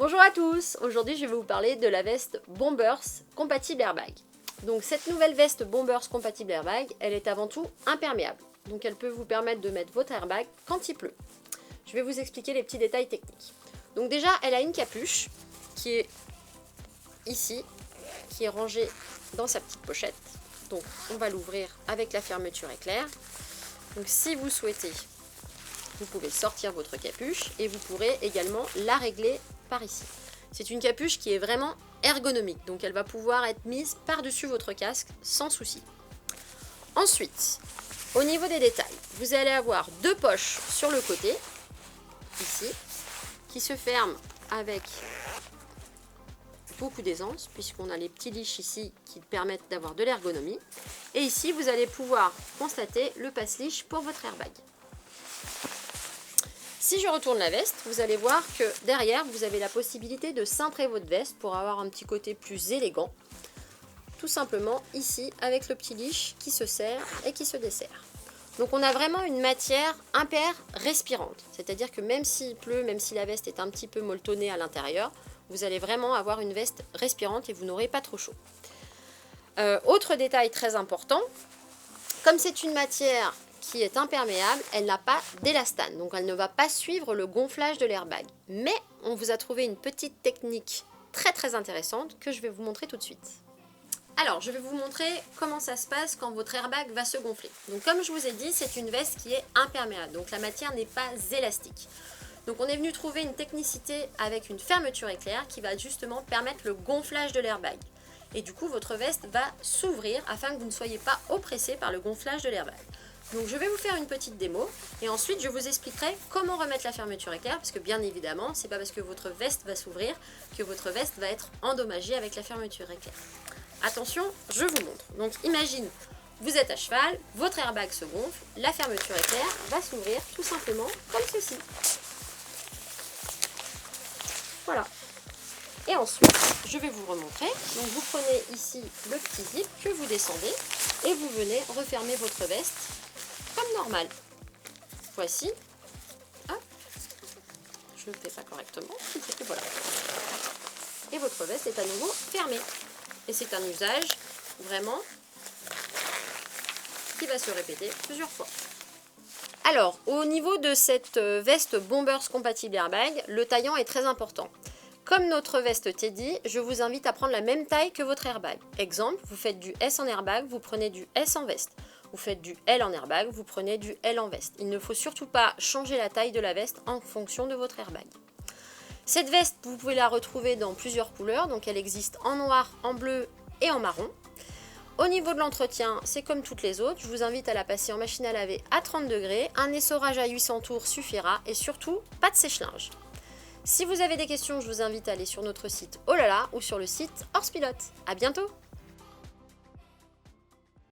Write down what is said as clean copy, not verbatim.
Bonjour à tous, aujourd'hui je vais vous parler de la veste Bombers compatible airbag. Donc cette nouvelle veste Bombers compatible airbag, elle est avant tout imperméable. Donc elle peut vous permettre de mettre votre airbag quand il pleut. Je vais vous expliquer les petits détails techniques. Donc déjà elle a une capuche qui est ici, qui est rangée dans sa petite pochette. Donc on va l'ouvrir avec la fermeture éclair. Donc si vous souhaitez, vous pouvez sortir votre capuche et vous pourrez également la régler par ici. C'est une capuche qui est vraiment ergonomique, donc elle va pouvoir être mise par-dessus votre casque sans souci. Ensuite, au niveau des détails, vous allez avoir deux poches sur le côté, ici, qui se ferment avec beaucoup d'aisance, puisqu'on a les petits leash ici qui permettent d'avoir de l'ergonomie. Et ici, vous allez pouvoir constater le passe-leash pour votre airbag. Si je retourne la veste, vous allez voir que derrière, vous avez la possibilité de cintrer votre veste pour avoir un petit côté plus élégant. Tout simplement ici, avec le petit leash qui se serre et qui se desserre. Donc on a vraiment une matière impair respirante. C'est-à-dire que même s'il pleut, même si la veste est un petit peu molletonnée à l'intérieur, vous allez vraiment avoir une veste respirante et vous n'aurez pas trop chaud. Autre détail très important, comme c'est une matière qui est imperméable, elle n'a pas d'élastane, donc elle ne va pas suivre le gonflage de l'airbag. Mais on vous a trouvé une petite technique très intéressante que je vais vous montrer tout de suite. Alors, je vais vous montrer comment ça se passe quand votre airbag va se gonfler. Donc comme je vous ai dit, c'est une veste qui est imperméable, donc la matière n'est pas élastique. Donc on est venu trouver une technicité avec une fermeture éclair qui va justement permettre le gonflage de l'airbag. Et du coup, votre veste va s'ouvrir afin que vous ne soyez pas oppressé par le gonflage de l'airbag. Donc je vais vous faire une petite démo et ensuite je vous expliquerai comment remettre la fermeture éclair, parce que bien évidemment, c'est pas parce que votre veste va s'ouvrir que votre veste va être endommagée avec la fermeture éclair. Attention, je vous montre. Donc imagine, vous êtes à cheval, votre airbag se gonfle, la fermeture éclair va s'ouvrir tout simplement comme ceci. Voilà. Et ensuite, je vais vous remontrer. Donc vous prenez ici le petit zip que vous descendez et vous venez refermer votre veste comme normal. Voici. Hop. Je ne le fais pas correctement. Et voilà. Et votre veste est à nouveau fermée. Et c'est un usage vraiment qui va se répéter plusieurs fois. Alors, au niveau de cette veste Bombers compatible airbag, le taillant est très important. Comme notre veste Teddy, je vous invite à prendre la même taille que votre airbag. Exemple, vous faites du S en airbag, vous prenez du S en veste. Vous faites du L en airbag, vous prenez du L en veste. Il ne faut surtout pas changer la taille de la veste en fonction de votre airbag. Cette veste, vous pouvez la retrouver dans plusieurs couleurs, donc elle existe en noir, en bleu et en marron. Au niveau de l'entretien, c'est comme toutes les autres, je vous invite à la passer en machine à laver à 30 degrés, un essorage à 800 tours suffira et surtout, pas de sèche-linge. Si vous avez des questions, je vous invite à aller sur notre site Olala ou sur le site Horse Pilote. À bientôt!